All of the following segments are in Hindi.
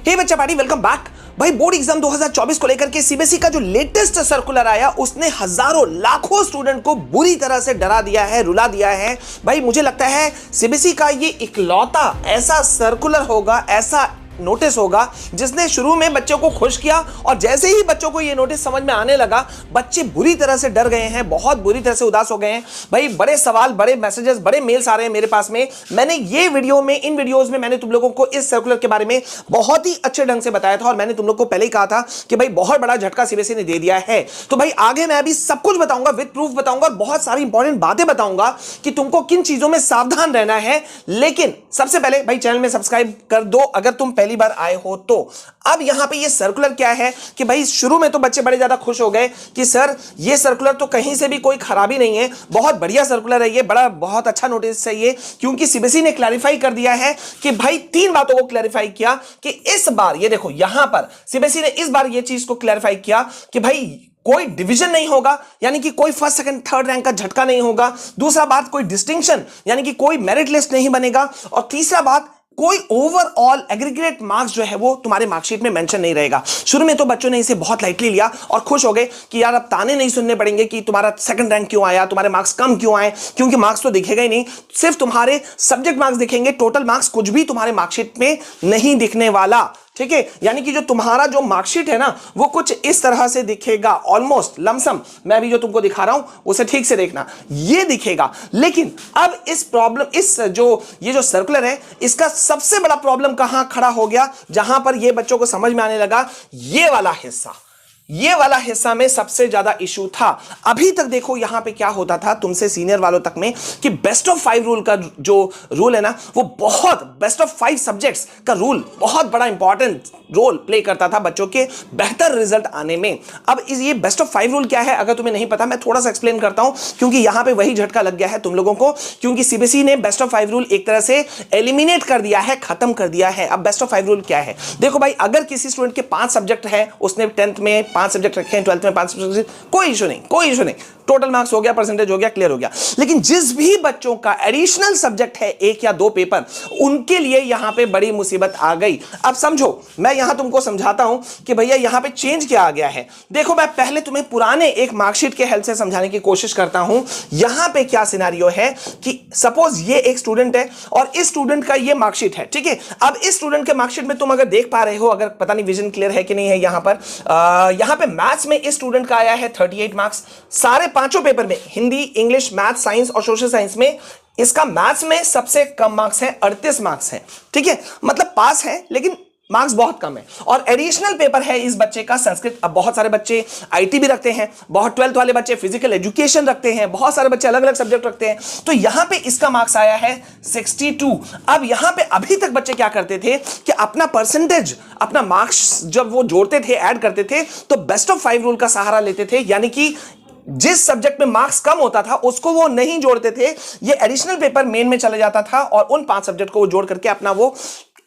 हे बच्चा पार्टी, वेलकम बैक। भाई बोर्ड एग्जाम 2024 को लेकर के सीबीएसई का जो लेटेस्ट सर्कुलर आया उसने हजारों लाखों स्टूडेंट को बुरी तरह से डरा दिया है, रुला दिया है। भाई मुझे लगता है सीबीएसई का ये इकलौता ऐसा सर्कुलर होगा, ऐसा नोटिस होगा जिसने शुरू में बच्चों को खुश किया और जैसे ही बच्चों को ये नोटिस समझ में आने लगा बच्चे बुरी तरह से डर गए हैं, बहुत बुरी तरह से उदास हो गए हैं। भाई बड़े सवाल, बड़े मैसेजेस, बड़े मेल्स आ रहे हैं मेरे पास में। मैंने ये वीडियो में, इन वीडियोस में मैंने तुम लोगों को इस सर्कुलर के बारे में बहुत ही अच्छे ढंग से बताया था और मैंने तुम लोग को पहले ही कहा था कि भाई बहुत बड़ा झटका सीबीएसई ने दे दिया है। तो भाई आगे मैं अभी सब कुछ बताऊंगा, विद प्रूफ बताऊंगा और बहुत सारी इंपॉर्टेंट बातें बताऊंगा कि तुमको किन चीजों में सावधान रहना है। लेकिन सबसे पहले भाई चैनल में सब्सक्राइब कर दो अगर तुम पहली बार आए हो तो। अब यहां पे ये सर्कुलर क्या है कि भाई शुरू में तो बच्चे बड़े ज्यादा खुश हो गए कि सर ये सर्कुलर तो कहीं से भी कोई खराबी नहीं है, बहुत बढ़िया सर्कुलर है ये, बहुत अच्छा नोटिस है ये, क्योंकि सीबीएसई ने क्लैरिफाई कर दिया है कि भाई तीन बातों को क्लैरिफाई किया कि इस बार ये देखो यहां पर सीबीएसई ने इस बार ये चीज को क्लैरिफाई किया कि भाई कोई डिवीजन नहीं होगा, यानी कि कोई फर्स्ट सेकंड थर्ड रैंक का झटका नहीं होगा। दूसरा बात, कोई डिस्टिंक्शन यानी कि कोई मेरिट लिस्ट नहीं बनेगा। और तीसरा बात, कोई ओवरऑल एग्रीगेट मार्क्स जो है वो तुम्हारे मार्कशीट में मेंशन नहीं रहेगा। शुरू में तो बच्चों ने इसे बहुत लाइटली लिया और खुश हो गए कि यार अब ताने नहीं सुनने पड़ेंगे कि तुम्हारा सेकंड रैंक क्यों आया, तुम्हारे मार्क्स कम क्यों आए, क्योंकि मार्क्स तो दिखेगा ही नहीं, सिर्फ तुम्हारे सब्जेक्ट मार्क्स दिखेंगे, टोटल मार्क्स कुछ भी तुम्हारे मार्कशीट में नहीं दिखने वाला। ठीक है, यानी कि जो तुम्हारा जो मार्कशीट है ना वो कुछ इस तरह से दिखेगा, ऑलमोस्ट लमसम। मैं अभी जो तुमको दिखा रहा हूं उसे ठीक से देखना, ये दिखेगा। लेकिन अब इस प्रॉब्लम, ये जो सर्कुलर है इसका सबसे बड़ा प्रॉब्लम कहां खड़ा हो गया, जहां पर ये बच्चों को समझ में आने लगा, ये वाला हिस्सा में सबसे ज्यादा इशू था। अभी तक देखो यहां पे क्या होता था तुमसे सीनियर वालों तक में कि बेस्ट ऑफ 5 रूल का जो रूल है ना वो बहुत, बेस्ट ऑफ 5 सब्जेक्ट्स का रूल बहुत बड़ा इंपॉर्टेंट रोल प्ले करता था बच्चों के बेहतर रिजल्ट आने में। अब ये बेस्ट ऑफ 5 रूल क्या है अगर तुम्हें नहीं पता, मैं थोड़ा सा एक्सप्लेन करता हूं, क्योंकि यहां पे वही झटका लग गया है तुम लोगों को, क्योंकि सीबीएसई ने बेस्ट ऑफ 5 रूल एक तरह से एलिमिनेट कर दिया है, खत्म कर दिया है। अब बेस्ट ऑफ 5 रूल क्या है, देखो भाई अगर किसी स्टूडेंट के 5 सब्जेक्ट है, उसने 10th में 5 सब्जेक्ट रखे हैं, 12th में 5 सब्जेक्ट, कोई इशू नहीं, टोटल मार्क्स हो गया, परसेंटेज हो गया, क्लियर हो गया। लेकिन जिस भी बच्चों का एडिशनल सब्जेक्ट है 1 या 2 पेपर, उनके लिए यहां पे बड़ी मुसीबत आ गई। अब समझो, मैं यहां तुमको समझाता हूं कि भैया यहां पे चेंज क्या आ गया है। देखो मैं पहले तुम्हें पुराने एक मार्कशीट के हेल्प से समझाने की कोशिश करता हूं। यहां पे क्या सिनेरियो है कि सपोज ये एक स्टूडेंट है और इस स्टूडेंट का ये मार्कशीट है, ठीक है। अब इस स्टूडेंट के मार्कशीट में तुम अगर देख पा रहे हो, अगर पता नहीं विजन क्लियर है कि नहीं है, यहां पे मैथ्स में इस स्टूडेंट का आया है 38 मार्क्स। सारे पांचों पेपर में, हिंदी, इंग्लिश, मैथ, साइंस और सोशल साइंस में, इसका मैथ्स में सबसे कम मार्क्स है, 38 मार्क्स है, ठीक है। मतलब पास है लेकिन मार्क्स बहुत कम है। और एडिशनल पेपर है इस बच्चे का संस्कृत। अब बहुत सारे बच्चे आईटी भी रखते हैं, बहुत 12th वाले बच्चे फिजिकल एजुकेशन रखते हैं, बहुत सारे बच्चे अलग अलग सब्जेक्ट रखते हैं। तो यहां पे इसका मार्क्स आया है 62। अब यहां पे अभी तक बच्चे क्या करते थे कि अपना परसेंटेज, अपना मार्क्स जब वो जोड़ते थे, ऐड करते थे, तो बेस्ट ऑफ 5 रूल का सहारा लेते थे, यानी कि जिस सब्जेक्ट में मार्क्स कम होता था उसको वो नहीं जोड़ते थे, ये एडिशनल पेपर मेन में चले जाता था और उन 5 सब्जेक्ट को वो जोड़ करके अपना वो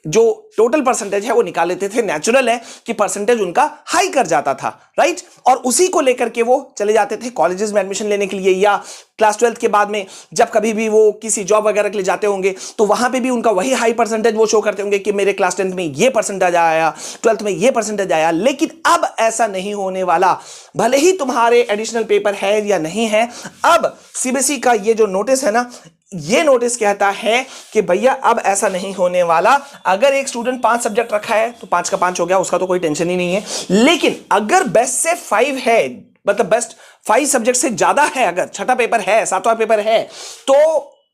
जो टोटल परसेंटेज है वो निकाल लेते थे। नेचुरल है कि परसेंटेज उनका हाई कर जाता था, राइट। और उसी को लेकर के वो चले जाते थे कॉलेजेस में एडमिशन लेने के लिए, या क्लास 12th के बाद में जब कभी भी वो किसी जॉब वगैरह के लिए जाते होंगे तो वहां पे भी उनका वही हाई परसेंटेज वो शो करते होंगे कि मेरे क्लास 10th में ये परसेंटेज आया, 12th में ये परसेंटेज आया। लेकिन अब ऐसा नहीं होने वाला, भले ही तुम्हारे एडिशनल पेपर है या नहीं है। अब सीबीएसई का ये जो नोटिस है ना, ये नोटिस कहता है कि भैया अब ऐसा नहीं होने वाला। अगर एक स्टूडेंट 5 सब्जेक्ट रखा है तो 5 का 5 हो गया, उसका तो कोई टेंशन ही नहीं है। लेकिन अगर बेस्ट से 5 है, मतलब बेस्ट 5 सब्जेक्ट से ज्यादा है, अगर छठा पेपर है, 7वां पेपर है, तो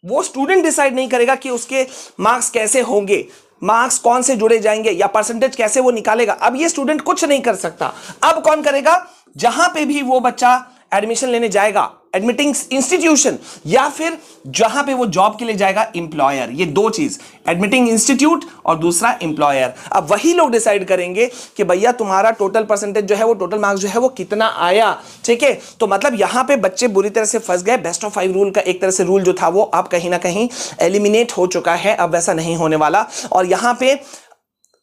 वो स्टूडेंट डिसाइड नहीं करेगा कि उसके मार्क्स कैसे होंगे, मार्क्स कौन से जुड़े जाएंगे या परसेंटेज कैसे वो निकालेगा। अब ये स्टूडेंट कुछ नहीं कर सकता। अब कौन करेगा, जहां पे भी वो बच्चा एडमिशन लेने जाएगा, एडमिटिंग इंस्टीट्यूशन, या फिर जहां पे वो जॉब के लिए जाएगा, एम्प्लॉयर। ये दो चीज, एडमिटिंग इंस्टीट्यूट और दूसरा एम्प्लॉयर। अब वही लोग डिसाइड करेंगे कि भैया तुम्हारा टोटल परसेंटेज जो है वो, टोटल मार्क्स जो है वो कितना आया, ठीक है। तो मतलब यहां पे बच्चे बुरी तरह से फंस गए। बेस्ट ऑफ 5 रूल का एक तरह से रूल जो था वो अब कहीं ना कहीं एलिमिनेट हो चुका है, अब वैसा नहीं होने वाला। और यहां पे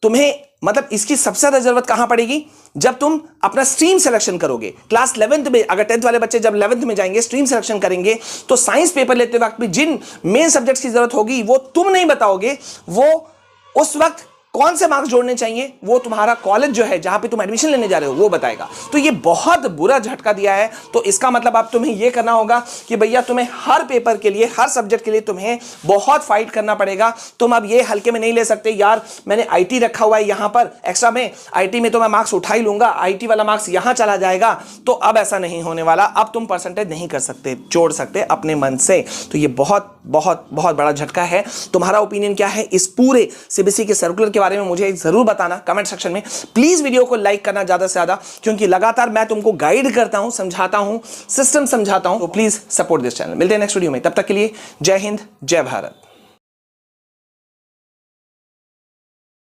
तुम्हें, मतलब इसकी सबसे ज्यादा जरूरत कहां पड़ेगी, जब तुम अपना स्ट्रीम सिलेक्शन करोगे। क्लास 11th में, अगर 10th वाले बच्चे जब 11th में जाएंगे, स्ट्रीम सिलेक्शन करेंगे, तो साइंस पेपर लेते वक्त भी जिन मेन सब्जेक्ट्स की जरूरत होगी वो तुम नहीं बताओगे, वो उस वक्त कौन से मार्क्स जोड़ने चाहिए वो तुम्हारा कॉलेज जो है जहां पे तुम एडमिशन लेने जा रहे हो वो बताएगा। तो ये बहुत बुरा झटका दिया है। तो इसका मतलब अब तुम्हें ये करना होगा कि भैया तुम्हें हर पेपर के लिए, हर सब्जेक्ट के लिए तुम्हें बहुत फाइट करना पड़ेगा। तुम अब ये हल्के में नहीं ले सकते यार मैंने आईटी रखा हुआ है यहां पर एक्स्ट्रा में, आईटी में तो मैं मार्क्स उठा ही लूंगा, आईटी वाला मार्क्स यहां चला जाएगा। तो अब ऐसा नहीं होने वाला। अब तुम परसेंटेज नहीं कर सकते, जोड़ सकते अपने मन से। तो ये बहुत बहुत बहुत बड़ा झटका है। तुम्हारा ओपिनियन क्या है इस पूरे सीबीएसई के सर्कुलर के बारे में मुझे जरूर बताना कमेंट सेक्शन में। प्लीज वीडियो को लाइक करना ज्यादा से ज्यादा, क्योंकि लगातार मैं तुमको गाइड करता हूं, समझाता हूं, सिस्टम समझाता हूं। तो प्लीज सपोर्ट दिस चैनल। मिलते हैं नेक्स्ट वीडियो में, तब तक के लिए जय हिंद, जय भारत।